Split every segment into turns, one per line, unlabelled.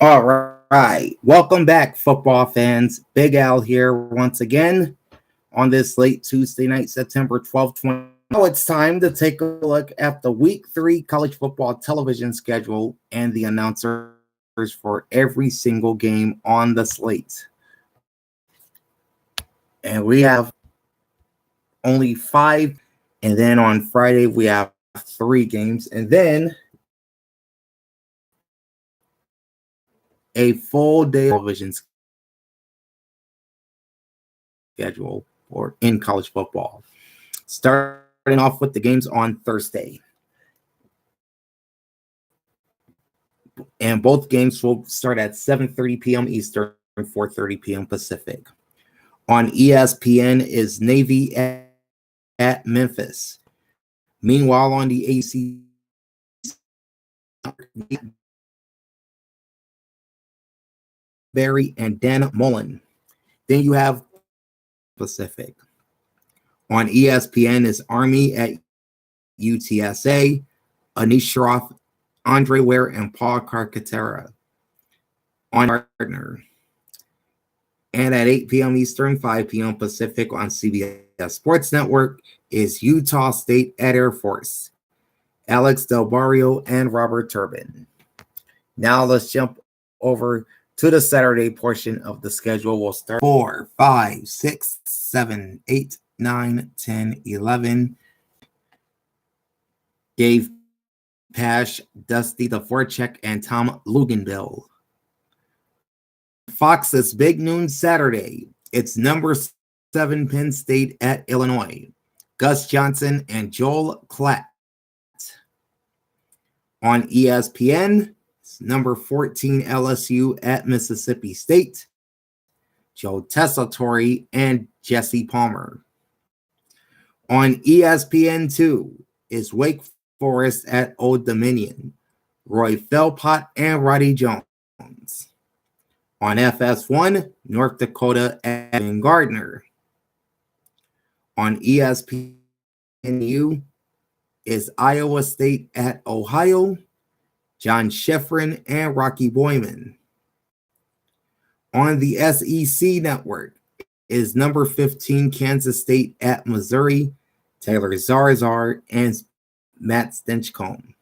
All right. Welcome back, football fans. Big Al here once again on this late Tuesday night, September 12th, 20. Now it's time to take a look at the Week 3 college football television schedule and the announcers for every single game on the slate. And we have only 5. And then on Friday, we have 3 games. And then a full day television schedule or in college football. Starting off with the games on Thursday. And both games will start at 7:30 p.m. Eastern, 4:30 p.m. Pacific. On ESPN is Navy at Memphis. Meanwhile, on the AC Barry and Dan Mullen. Then you have Pacific. On ESPN is Army at UTSA, Anish Shroff, Andre Ware, and Paul Carcaterra. On Partner. And at 8 p.m. Eastern, 5 p.m. Pacific on CBS Sports Network is Utah State at Air Force. Alex Del Barrio and Robert Turbin. Now let's jump over to the Saturday portion of the schedule. We'll start 4, 5, 6, 7, 8, 9, 10, 11. Dave Pash, Dusty the Voracek, and Tom Luginbill. Fox's Big Noon Saturday. It's number 7 Penn State at Illinois. Gus Johnson and Joel Klatt. On ESPN, it's number 14 LSU at Mississippi State. Joe Tessitore and Jesse Palmer. On ESPN2 is Wake Forest at Old Dominion. Roy Philpott and Roddy Jones. On FS1, North Dakota at Gardner. On ESPNU is Iowa State at Ohio, John Schifrin and Rocky Boyman. On the SEC network is number 15 Kansas State at Missouri, Taylor Zarzar and Matt Stinchcomb.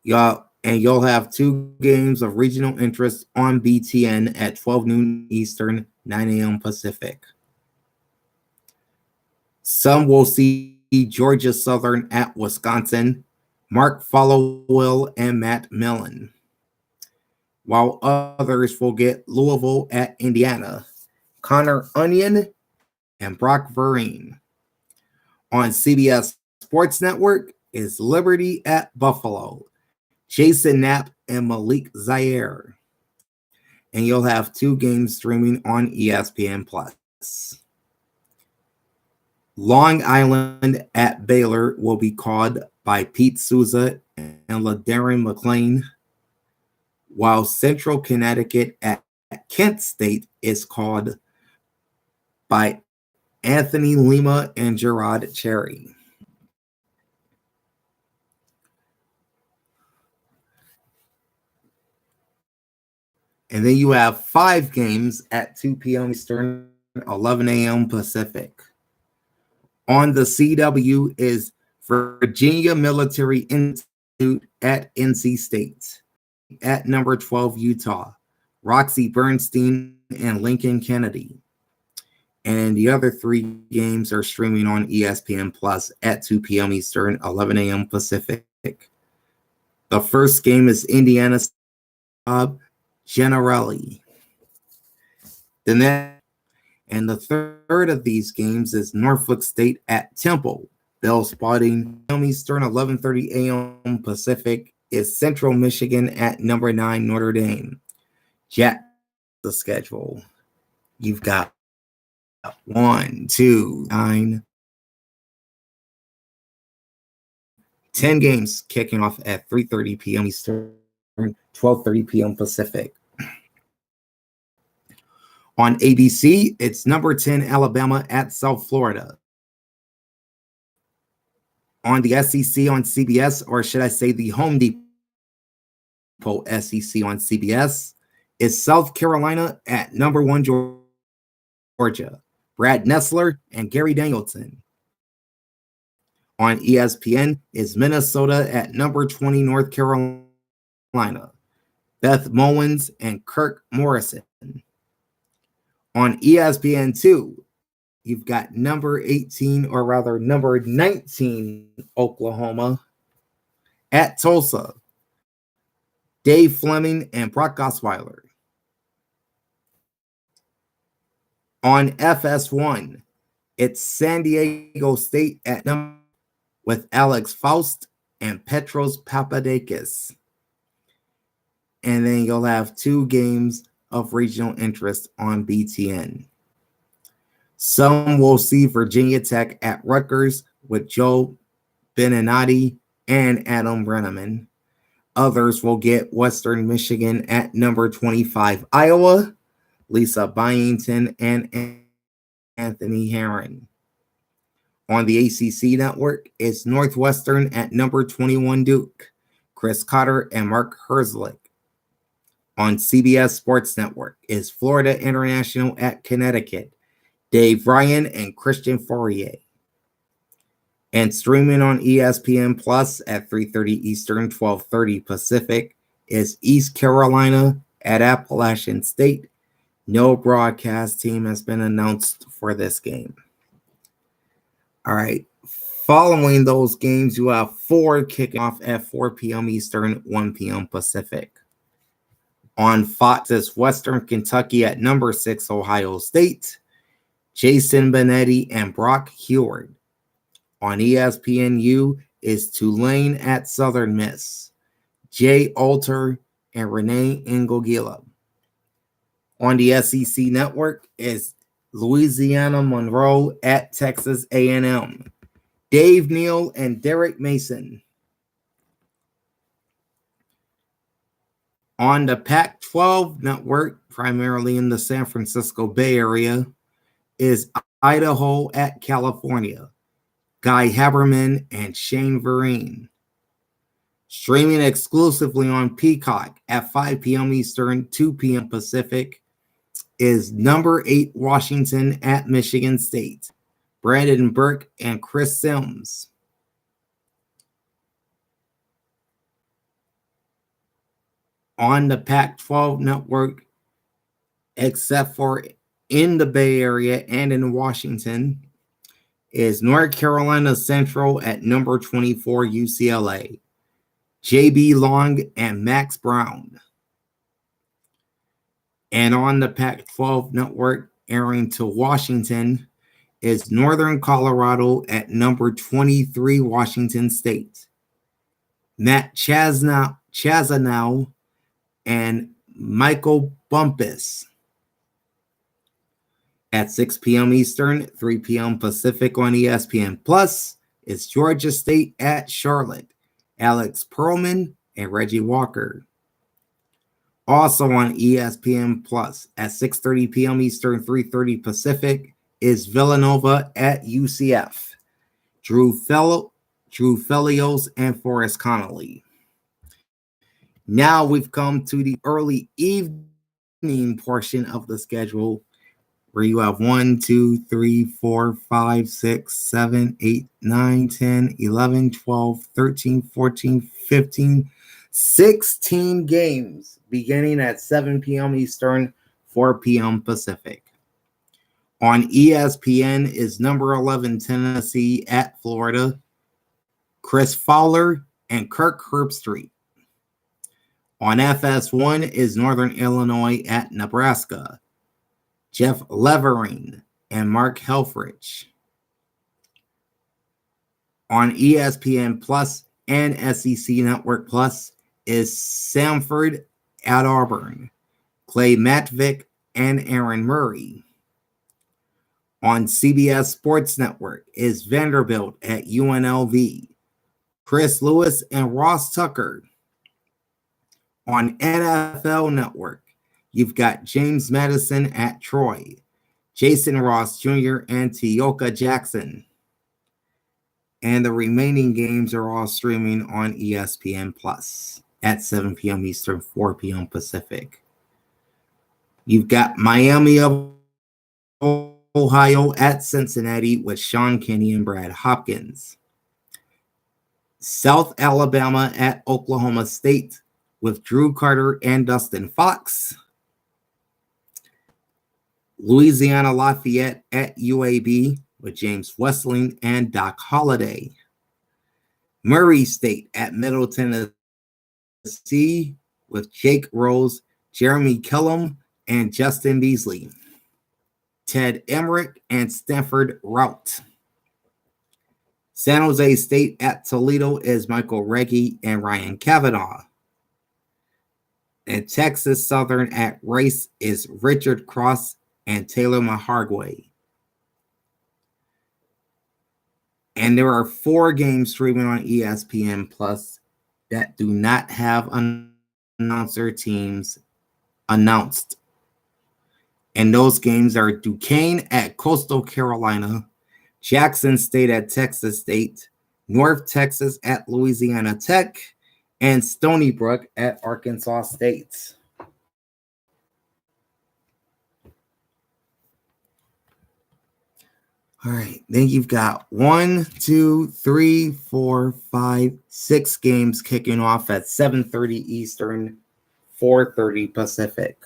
You'll have 2 games of regional interest on BTN at 12 noon Eastern, 9 a.m. Pacific. Some will see Georgia Southern at Wisconsin, Mark Followill and Matt Millen, while others will get Louisville at Indiana, Connor Onion and Brock Vereen. On CBS Sports Network is Liberty at Buffalo, Jason Knapp and Malik Zaire. And you'll have 2 games streaming on ESPN+. Long Island at Baylor will be called by Pete Souza and LaDarren McClain, while Central Connecticut at Kent State is called by Anthony Lima and Gerard Cherry. And then you have 5 games at 2 p.m. Eastern, 11 a.m. Pacific. On the CW is Virginia Military Institute at NC State. At number 12, Utah, Roxy Bernstein and Lincoln Kennedy. And the other 3 games are streaming on ESPN Plus at 2 p.m. Eastern, 11 a.m. Pacific. The first game is Indiana Generali. And the third of these games is Norfolk State at Temple. Bell Spotting, Eastern, 11:30 a.m. Pacific, is Central Michigan at number 9 Notre Dame. Jack, the schedule. You've got 1, 2, 9, 10 games kicking off at 3:30 p.m. Eastern, 12:30 p.m. Pacific. On ABC, it's number 10 Alabama at South Florida. On the SEC on CBS, or should I say the Home Depot SEC on CBS is South Carolina at number 1 Georgia, Brad Nessler and Gary Danielson. On ESPN is Minnesota at number 20 North Carolina, Beth Mowins and Kirk Morrison. On ESPN2, you've got number 18, or rather number 19 Oklahoma at Tulsa, Dave Fleming and Brock Osweiler. On FS1, it's San Diego State at number with Alex Faust and Petros Papadakis. And then you'll have 2 games of regional interest on BTN. Some will see Virginia Tech at Rutgers with Joe Beninati and Adam Brenneman. Others will get Western Michigan at number 25 Iowa, Lisa Byington and Anthony Herron. On the ACC network, it's Northwestern at number 21 Duke, Chris Cotter and Mark Herzlich. On CBS Sports Network is Florida International at Connecticut, Dave Ryan and Christian Fourier. And streaming on ESPN Plus at 3:30 Eastern, 12:30 Pacific is East Carolina at Appalachian State. No broadcast team has been announced for this game. All right. Following those games, you have 4 kicking off at 4 p.m. Eastern, 1 p.m. Pacific. On Fox is Western Kentucky at number 6 Ohio State, Jason Benetti and Brock Heward. On ESPNU is Tulane at Southern Miss, Jay Alter and Renee Ingogila. On the SEC network is Louisiana Monroe at Texas A&M, Dave Neal and Derek Mason. On the Pac-12 network, primarily in the San Francisco Bay Area, is Idaho at California, Guy Haberman and Shane Vereen. Streaming exclusively on Peacock at 5 p.m. Eastern, 2 p.m. Pacific, is number 8 Washington at Michigan State, Brandon Burke and Chris Sims. On the Pac-12 network, except for in the Bay Area and in Washington, is North Carolina Central at number 24 UCLA, J.B. Long and Max Brown. And on the Pac-12 network, airing to Washington, is Northern Colorado at number 23 Washington State, Matt Chazanow and Michael Bumpus. At 6 p.m. Eastern, 3 p.m. Pacific on ESPN Plus, is Georgia State at Charlotte, Alex Perlman and Reggie Walker. Also on ESPN Plus at 6:30 p.m. Eastern, 3:30 Pacific, is Villanova at UCF, Drew Felios and Forrest Connolly. Now we've come to the early evening portion of the schedule, where you have 1, 2, 3, 4, 5, 6, 7, 8, 9, 10, 11, 12, 13, 14, 15, 16 games beginning at 7 p.m. Eastern, 4 p.m. Pacific. On ESPN is number 11 Tennessee at Florida, Chris Fowler and Kirk Herbstreit. On FS1 is Northern Illinois at Nebraska, Jeff Levering and Mark Helfrich. On ESPN Plus and SEC Network Plus is Samford at Auburn, Clay Matvick and Aaron Murray. On CBS Sports Network is Vanderbilt at UNLV, Chris Lewis and Ross Tucker. On NFL Network, you've got James Madison at Troy, Jason Ross Jr. and Teoka Jackson. And the remaining games are all streaming on ESPN Plus. at 7 p.m. Eastern, 4 p.m. Pacific. You've got Miami of Ohio at Cincinnati with Sean Kinney and Brad Hopkins. South Alabama at Oklahoma State with Drew Carter and Dustin Fox. Louisiana Lafayette at UAB with James Westling and Doc Holliday. Murray State at Middle Tennessee with Jake Rose, Jeremy Kellum, and Justin Beasley. Ted Emmerich and Stanford Rout. San Jose State at Toledo is Michael Reggie and Ryan Kavanaugh. And Texas Southern at Rice is Richard Cross and Taylor Mahargway. And there are 4 games streaming on ESPN Plus that do not have announcer teams announced. And those games are Duquesne at Coastal Carolina, Jackson State at Texas State, North Texas at Louisiana Tech, and Stony Brook at Arkansas State. All right, then you've got 1, 2, 3, 4, 5, 6 games kicking off at 7:30 Eastern, 4:30 Pacific.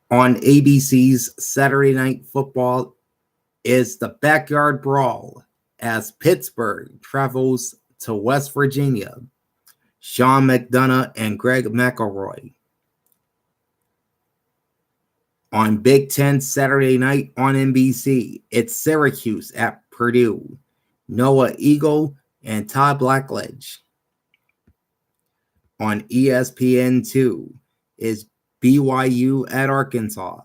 On ABC's Saturday Night Football is the Backyard Brawl as Pittsburgh travels to West Virginia. Sean McDonough and Greg McElroy. On Big Ten Saturday night on NBC, it's Syracuse at Purdue. Noah Eagle and Todd Blackledge. On ESPN2 is BYU at Arkansas.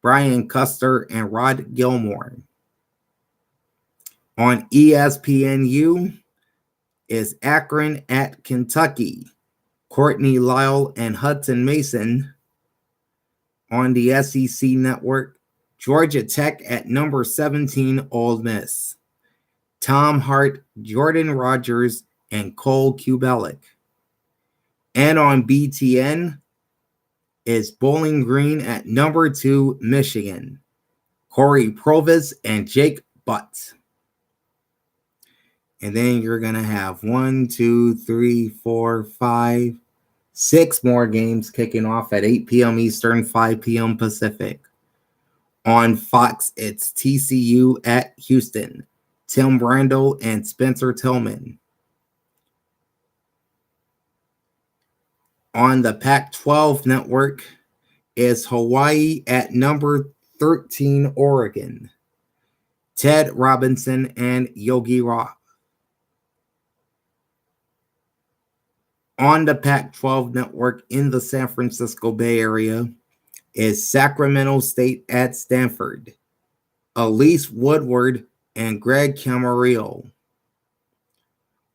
Brian Custer and Rod Gilmore. On ESPNU is Akron at Kentucky. Courtney Lyle and Hudson Mason. On the SEC Network, Georgia Tech at number 17, Ole Miss. Tom Hart, Jordan Rogers, and Cole Kubelic. And on BTN is Bowling Green at number 2, Michigan. Corey Provis and Jake Butt. And then you're going to have 1, 2, 3, 4, 5, 6 more games kicking off at 8 p.m. Eastern, 5 p.m. Pacific. On Fox, it's TCU at Houston. Tim Brando and Spencer Tillman. On the Pac-12 network is Hawaii at number 13, Oregon. Ted Robinson and Yogi Roth. On the Pac-12 network in the San Francisco Bay Area is Sacramento State at Stanford. Elise Woodward and Greg Camarillo.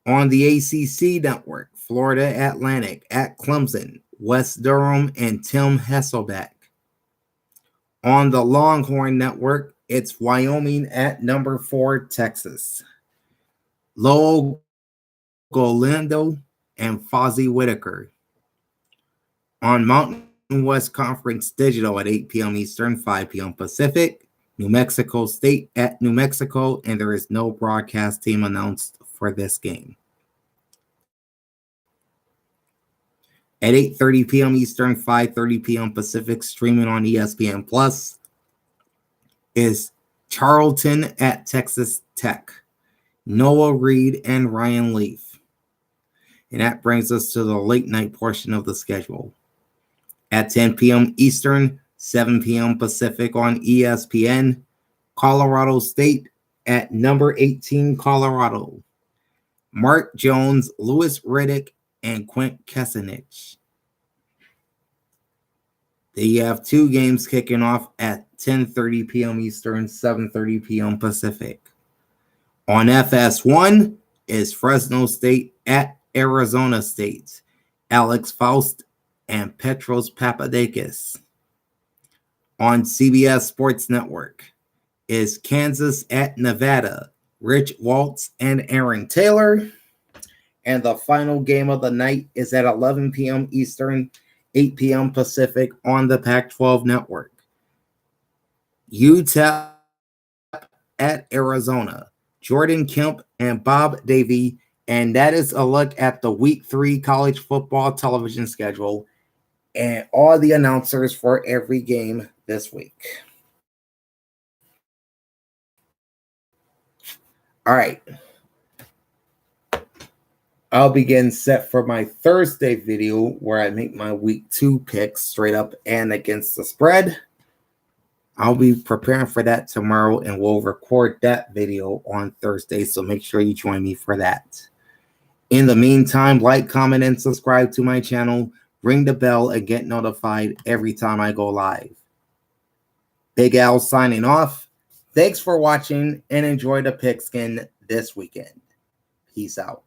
On the ACC network, Florida Atlantic at Clemson, West Durham and Tim Hasselbeck. On the Longhorn network, it's Wyoming at number 4, Texas. Lowell Golando and Fozzie Whitaker. On Mountain West Conference Digital at 8 p.m. Eastern, 5 p.m. Pacific, New Mexico State at New Mexico, and there is no broadcast team announced for this game. At 8:30 p.m. Eastern, 5:30 p.m. Pacific, streaming on ESPN Plus, is Charlton at Texas Tech. Noah Reed and Ryan Leaf. And that brings us to the late night portion of the schedule. At 10 p.m. Eastern, 7 p.m. Pacific on ESPN, Colorado State at number 18, Colorado. Mark Jones, Louis Riddick, and Quint Kesenich. They have 2 games kicking off at 10:30 p.m. Eastern, 7:30 p.m. Pacific. On FS1 is Fresno State at Arizona State. Alex Faust and Petros Papadakis. On CBS Sports Network is Kansas at Nevada. Rich Waltz and Aaron Taylor. And the final game of the night is at 11 p.m. Eastern, 8 p.m. Pacific on the Pac-12 network. UTEP at Arizona. Jordan Kemp and Bob Davie. And that is a look at the Week 3 college football television schedule and all the announcers for every game this week. All right. I'll be getting set for my Thursday video where I make my Week 2 picks straight up and against the spread. I'll be preparing for that tomorrow, and we'll record that video on Thursday, so make sure you join me for that. In the meantime, like, comment, and subscribe to my channel. Ring the bell and get notified every time I go live. Big Al signing off. Thanks for watching, and enjoy the pigskin this weekend. Peace out.